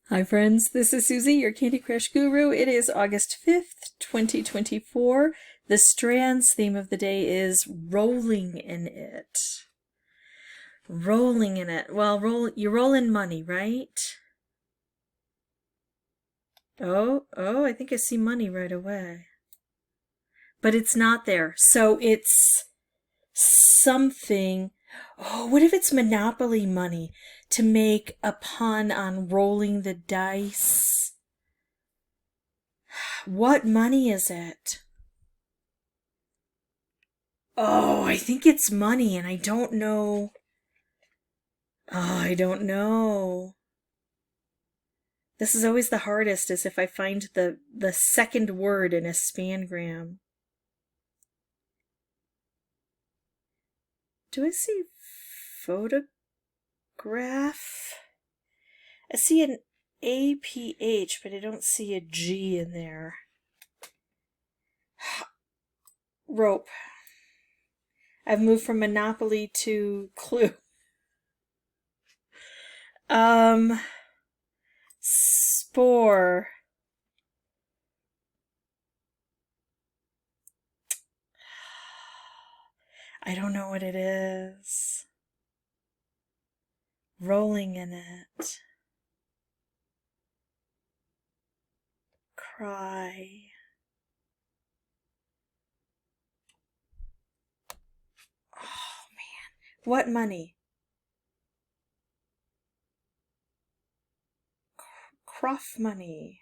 Hi friends, this is Suzy, your Candy Crush guru. It is August 5th, 2024. The Strands theme of the day is rolling in it. Rolling in it. Well, you roll in money, right? Oh, I think I see money right away. But it's not there. So it's something. Oh, what if it's Monopoly money to make a pun on rolling the dice? What money is it? Oh, I think it's money and I don't know. Oh, I don't know. This is always the hardest, is if I find the second word in a spangram. Do I see photograph? I see an APH, but I don't see a G in there. Rope. I've moved from Monopoly to Clue. Spore. I don't know what it is. Rolling in it. Cry. Oh man. What money? Cruff money.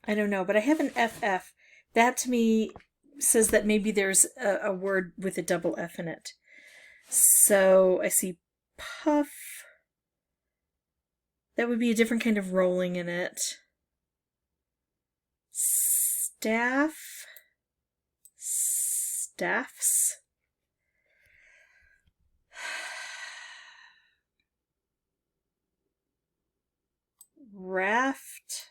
I don't know, but I have an FF. That to me says that maybe there's a word with a double F in it. So I see puff. That would be a different kind of rolling in it. Staff. Staffs. Raft.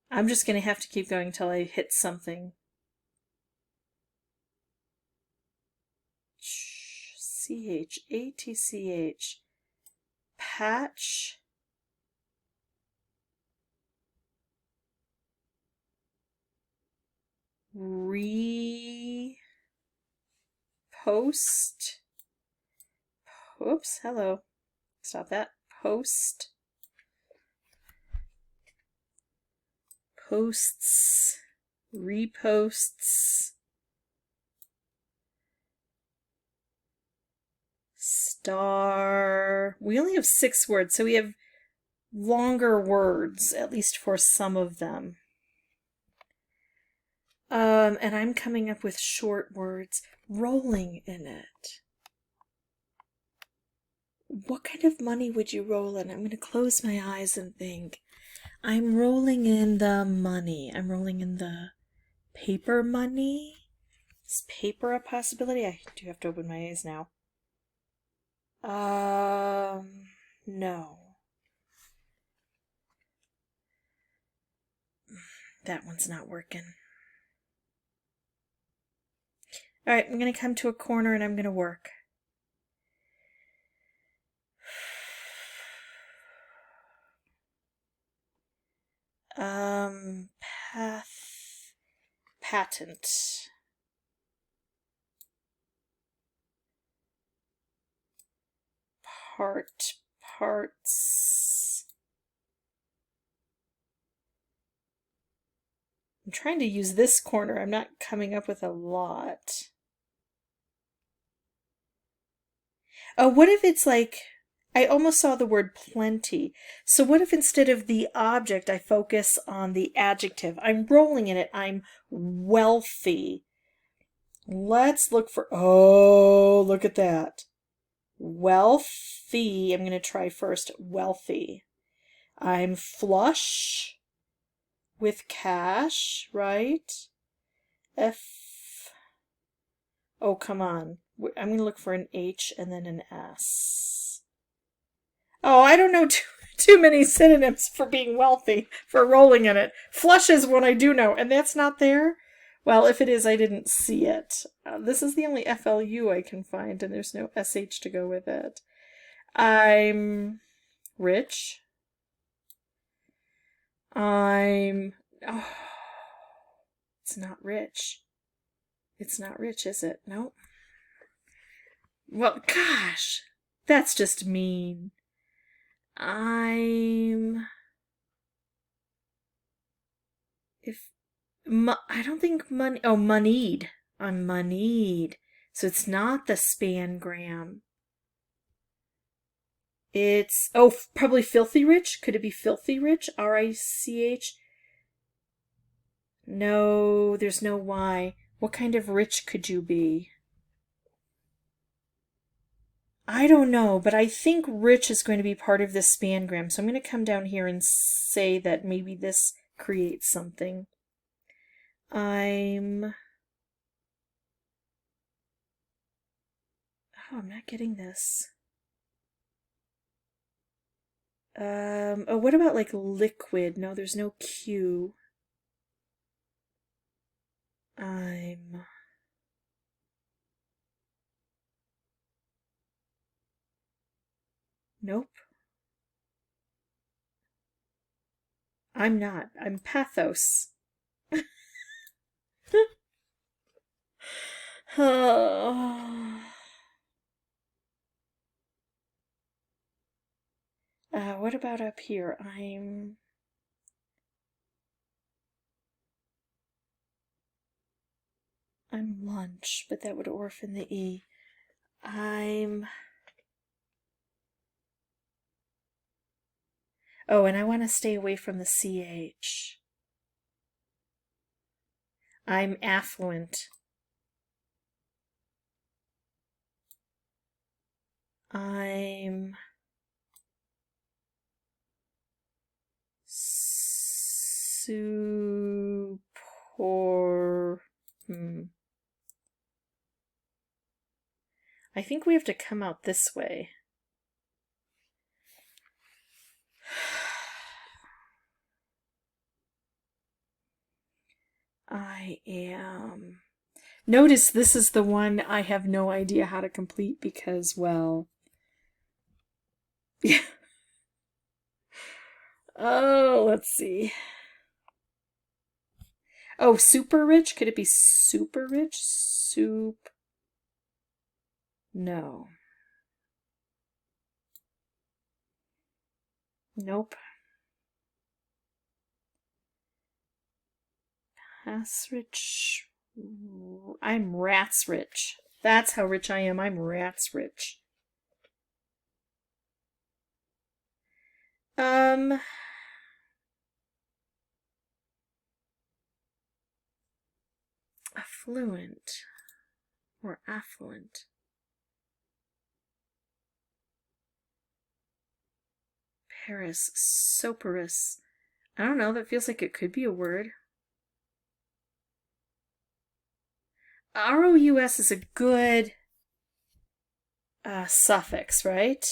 I'm just going to have to keep going till I hit something. CHATCH. Patch. Repost. Oops, hello. Stop that. Post. Posts. Reposts. Star. We only have 6 words, so we have longer words, at least for some of them. And I'm coming up with short words. Rolling in it. What kind of money would you roll in? I'm going to close my eyes and think. I'm rolling in the money. I'm rolling in the paper money. Is paper a possibility? I do have to open my eyes now. No. That one's not working. Alright, I'm going to come to a corner and I'm going to work. Patent. Parts. I'm trying to use this corner. I'm not coming up with a lot. Oh, what if it's like, I almost saw the word plenty. So what if instead of the object, I focus on the adjective? I'm rolling in it. I'm wealthy. Let's look for, oh, look at that. Wealthy. I'm going to try first. Wealthy. I'm flush with cash, right? Oh, come on. I'm going to look for an H and then an S. Oh, I don't know too many synonyms for being wealthy, for rolling in it. Flush is one I do know, and that's not there? Well, if it is, I didn't see it. This is the only FLU I can find, and there's no SH to go with it. I'm rich. I'm... Oh, it's not rich. It's not rich, is it? No. Well, gosh, that's just mean. I'm... If... I don't think money... Oh, moneyed. I'm moneyed. So it's not the spangram. It's... Oh, probably filthy rich? Could it be filthy rich? R-I-C-H? No, there's no Y. What kind of rich could you be? I don't know, but I think rich is going to be part of this spangram. So I'm going to come down here and say that maybe this creates something. I'm not getting this. Oh, what about like liquid? No, there's no Q. Nope. I'm not. I'm pathos. What about up here? I'm lunch, but that would orphan the E. Oh, and I want to stay away from the CH. I'm affluent. I'm super... I think we have to come out this way. I am... Notice this is the one I have no idea how to complete because, well... Yeah. Oh, let's see. Oh, super rich? Could it be super rich? Soup... No. Nope. Ass rich. I'm rats rich. That's how rich I am. I'm rats rich. Affluent or affluent. Paris, soperous. I don't know, that feels like it could be a word. ROUS is a good suffix, right?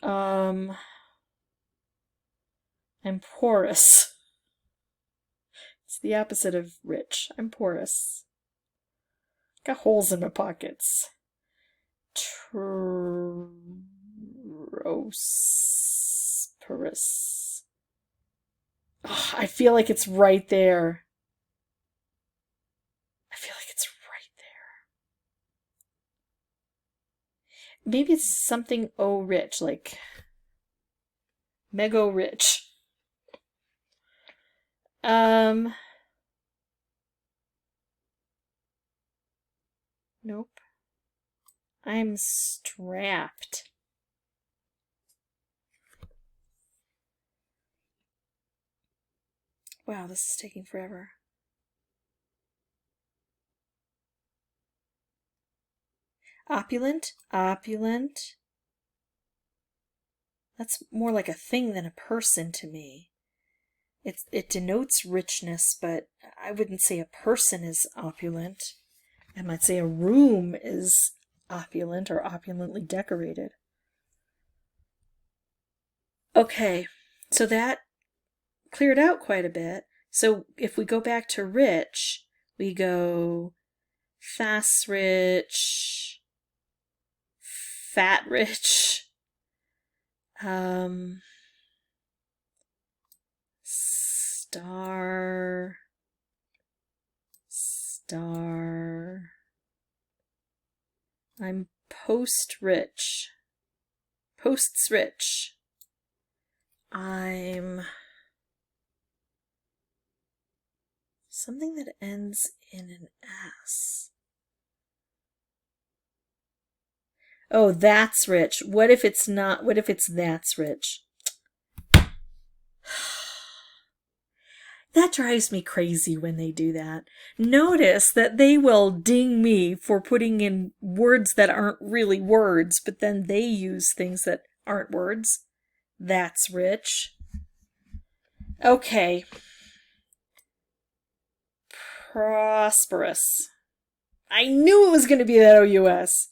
I'm porous. It's the opposite of rich. I'm porous. Got holes in my pockets. Porous. Oh, I feel like it's right there. I feel like it's right there. Maybe it's something rich, like mega rich. Nope. I'm strapped. Wow, this is taking forever. Opulent, opulent. That's more like a thing than a person to me. It denotes richness, but I wouldn't say a person is opulent. I might say a room is opulent or opulently decorated. Okay, so that cleared out quite a bit. So if we go back to rich, we go fast rich, fat rich, star, I'm posts rich, I'm something that ends in an S. Oh, that's rich. What if it's not? What if it's that's rich? That drives me crazy when they do that. Notice that they will ding me for putting in words that aren't really words, but then they use things that aren't words. That's rich. Okay. Prosperous. I knew it was going to be that OUS.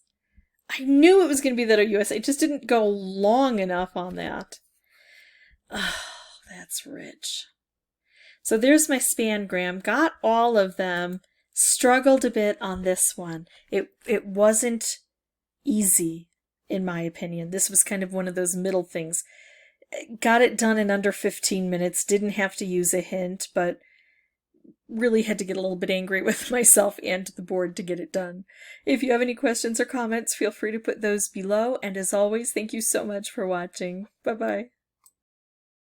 I just didn't go long enough on that. Oh, that's rich. So there's my spangram. Got all of them. Struggled a bit on this one. It wasn't easy, in my opinion. This was kind of one of those middle things. Got it done in under 15 minutes. Didn't have to use a hint, but really had to get a little bit angry with myself and the board to get it done. If you have any questions or comments, feel free to put those below. And as always, thank you so much for watching. Bye-bye.